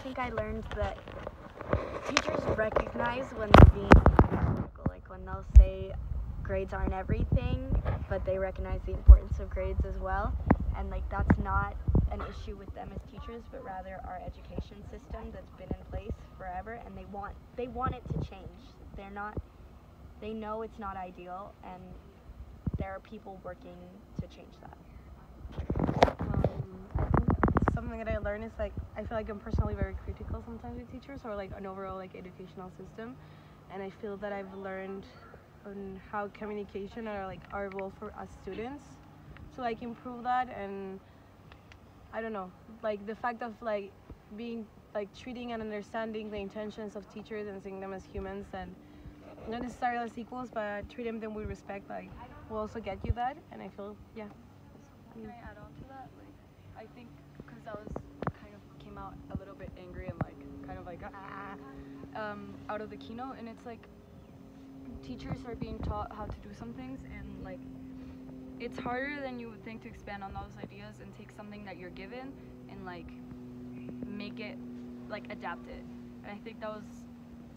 think I learned that teachers recognize when they're being critical, like when they'll say grades aren't everything, but they recognize the importance of grades as well. And like that's not an issue with them as teachers, but rather our education system that's been in place forever, and they want it to change. They know it's not ideal, and there are people working to change that. Something that I learned is like I feel like I'm personally very critical sometimes with teachers or like an overall like educational system, and I feel that I've learned on how communication are like our role for us students to like improve that. And I don't know, like the fact of like being like treating and understanding the intentions of teachers and seeing them as humans and not necessarily as equals, but treating them with respect, like will also get you that. And I feel Can I add on to that? Like, I think because I was kind of came out a little bit angry and like kind of like out of the keynote, and it's like teachers are being taught how to do some things, and like it's harder than you would think to expand on those ideas and take something that you're given and like make it like adapt it. And I think that was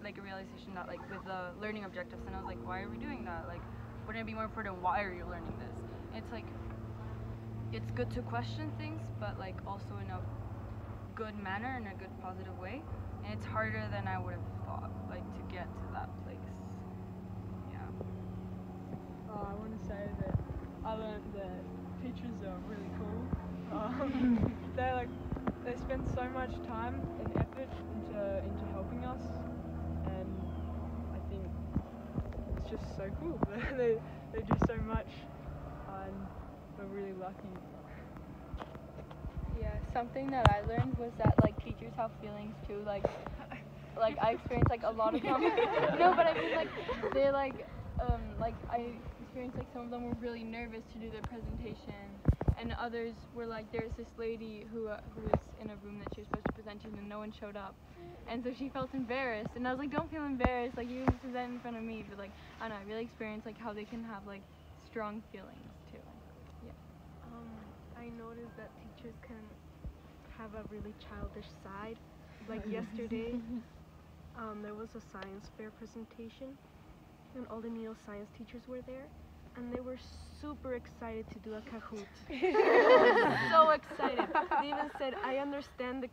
like a realization that like with the learning objectives, and I was like, why are we doing that? Like, wouldn't it be more important, why are you learning this? And it's like it's good to question things, but like also in a good manner, in a good positive way. And it's harder than I would have thought, like to get to that place. Yeah. I want to say that I learned that teachers are really cool. They spend so much time and effort into helping us, and I think it's just so cool. they do so much, and we're really lucky. Yeah, something that I learned was that like teachers have feelings too. Like I experienced like a lot of them. No, but I mean like they like I experienced like some of them were really nervous to do their presentation, and others were like, there's this lady who was in a room that she was supposed to present to, and no one showed up, and so she felt embarrassed. And I was like, don't feel embarrassed, like you present in front of me. But like I don't know, I really experienced like how they can have like strong feelings too. Yeah. I noticed that teachers can have a really childish side. Like yesterday, there was a science fair presentation, and all the neuroscience teachers were there, and they were super excited to do a Kahoot. So excited. They even said, I understand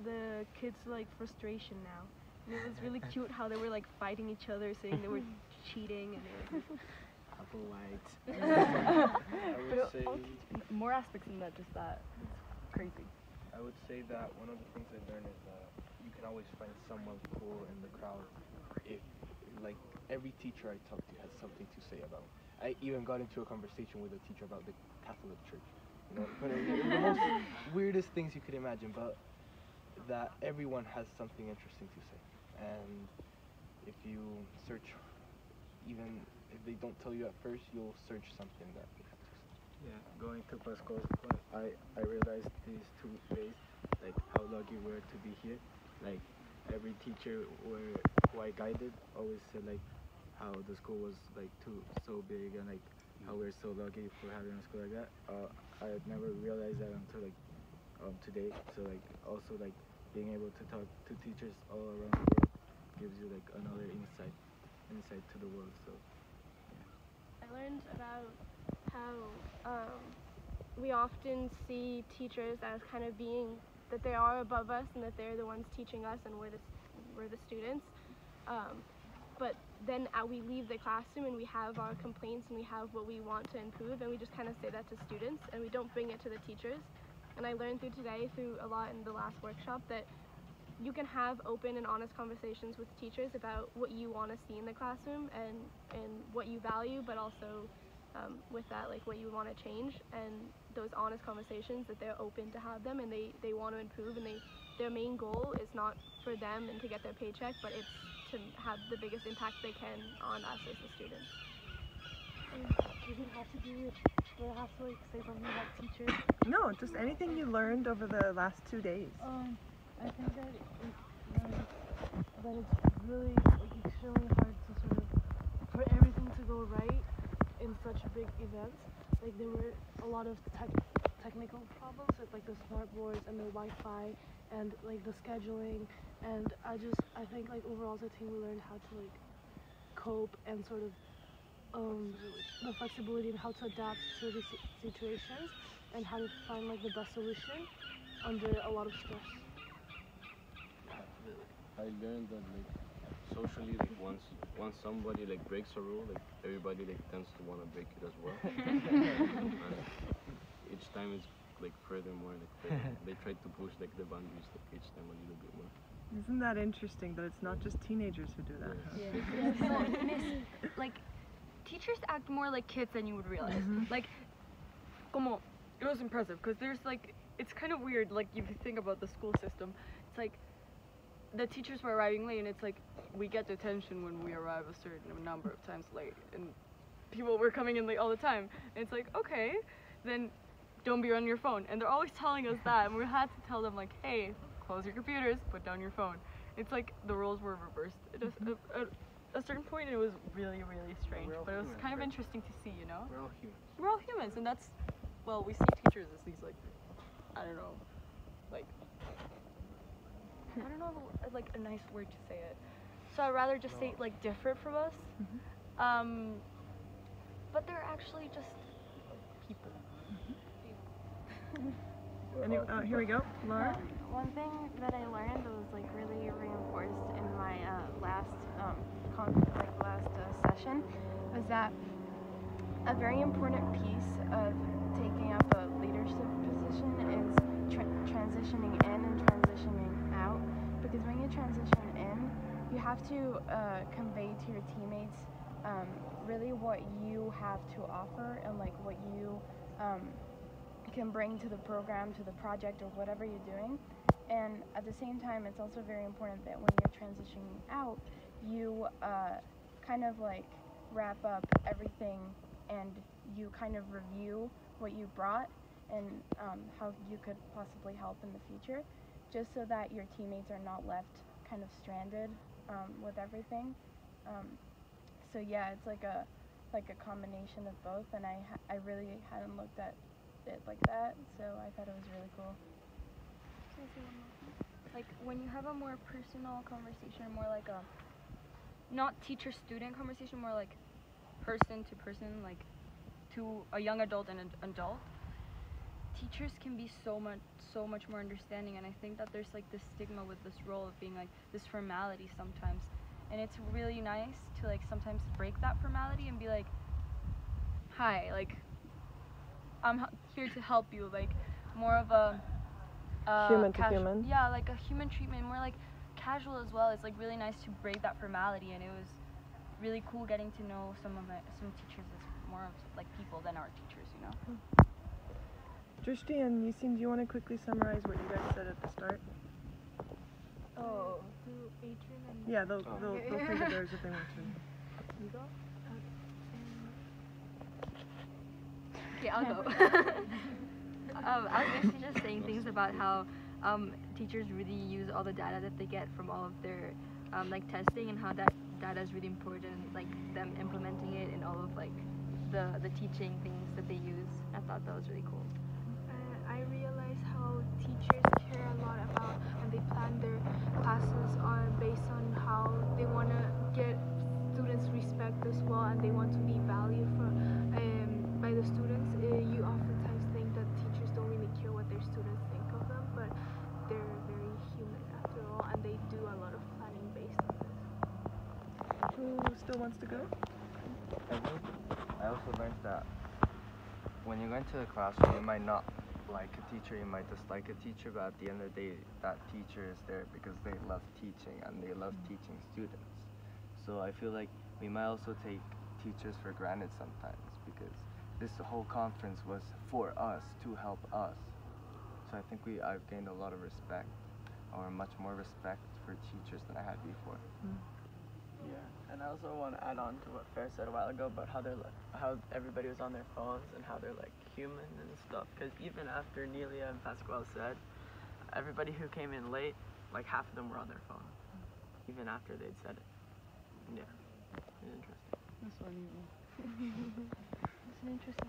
the kids' like frustration now. And it was really cute how they were like fighting each other, saying they were cheating, and they were apple white. I would say More aspects than that, just that. It's crazy. I would say that one of the things I learned is that you can always find someone cool in the crowd. If like every teacher I talk to has something to say about. I even got into a conversation with a teacher about the Catholic Church. You know, but the most weirdest things you could imagine, but that everyone has something interesting to say. And if you search, even if they don't tell you at first, you'll search something that they have to say. Yeah, going to Pascal's point, I realized these 2 days, like how lucky we were to be here. Like every teacher who I guided always said like how the school was like so big, and like how we're so lucky for having a school like that. I had never realized that until like today. So like also like being able to talk to teachers all around the world gives you like another insight to the world. So yeah. I learned about how we often see teachers as kind of being that they are above us and that they're the ones teaching us and we're the students. But then we leave the classroom and we have our complaints and we have what we want to improve, and we just kind of say that to students and we don't bring it to the teachers. And I learned through a lot in the last workshop, that you can have open and honest conversations with teachers about what you want to see in the classroom and what you value, but also with that, like what you want to change, and those honest conversations that they're open to have them, and they want to improve, and their main goal is not for them and to get their paycheck, but it's to have the biggest impact they can on us as the students. Does it have to do with, do I have to like say something about teachers? No, just anything you learned over the last 2 days. I think that it's really like extremely hard to sort of for everything to go right in such big events. Like there were a lot of technical problems with like the smart boards and the Wi-Fi and like the scheduling, and I think like overall as a team we learned how to like cope and sort of the flexibility and how to adapt to these situations and how to find like the best solution under a lot of stress. I learned that like socially, like once somebody like breaks a rule, like everybody like tends to want to break it as well. And each time it's like furthermore, like they try to push like the boundaries like each time a little bit more. Isn't that interesting that it's not just teenagers who do that? Like teachers act more like kids than you would realize. Like, como, it was impressive because there's like, it's kind of weird. Like if you think about the school system, it's like the teachers were arriving late, and it's like we get detention when we arrive a certain number of times late, and people were coming in late all the time. And it's like, okay, then don't be on your phone. And they're always telling us that, and we had to tell them like, hey, close your computers, put down your phone. It's like the roles were reversed. At a certain point, it was really, really strange, but it was kind of interesting to see, you know? We're all humans. We're all humans, and that's, well, we see teachers as these like, I don't know, like, I don't know, like a nice word to say it. So I'd rather just say like different from us. But they're actually just people. Here we go, Laura. One thing that I learned that was like really reinforced in my last session was that a very important piece of taking up a leadership position is transitioning in and transitioning out. Because when you transition in, you have to convey to your teammates really what you have to offer and like what you can bring to the program, to the project, or whatever you're doing. And at the same time, it's also very important that when you're transitioning out, you kind of like wrap up everything and you kind of review what you brought and how you could possibly help in the future, just so that your teammates are not left kind of stranded with everything. So yeah, it's like a combination of both, and I really hadn't looked at it like that, so I thought it was really cool. Can I say one more thing? Like when you have a more personal conversation, more like a not teacher-student conversation, more like person to person, like to a young adult and an adult, teachers can be so much more understanding. And I think that there's like this stigma with this role of being like this formality sometimes, and it's really nice to like sometimes break that formality and be like, hi, like I'm here to help you, like more of a Human to human. Yeah, like a human treatment, more like casual as well. It's like really nice to break that formality, and it was really cool getting to know some teachers as more of like people than our teachers, you know. Drishti and Yasin, do you want to quickly summarize what you guys said at the start? Oh, to Adrian and Yeah, they'll think of theirs if they want to. you go. Okay, I'll go. I was basically just saying things about how teachers really use all the data that they get from all of their like testing, and how that data is really important, like them implementing it in all of like the teaching things that they use. I thought that was really cool. I realized how teachers care a lot about, and they plan their classes based on how they want to get students respect as well, and they want to be valued by the students. You oftentimes think that teachers don't really care what their students think of them, but they're very human after all, and they do a lot of planning based on this. Who still wants to go? I also learned that when you go into the classroom, you might not like a teacher, you might dislike a teacher, but at the end of the day, that teacher is there because they love teaching and they love teaching students. So I feel like we might also take teachers for granted sometimes, because this whole conference was for us, to help us. So I think I've gained a lot of respect, or much more respect for teachers than I had before. Yeah, and I also want to add on to what Fair said a while ago about how how everybody was on their phones and how they're like human and stuff. Because even after Nelia and Pasquale said, everybody who came in late, like half of them were on their phone, even after they'd said it. Yeah, it's interesting. That's funny. It's an interesting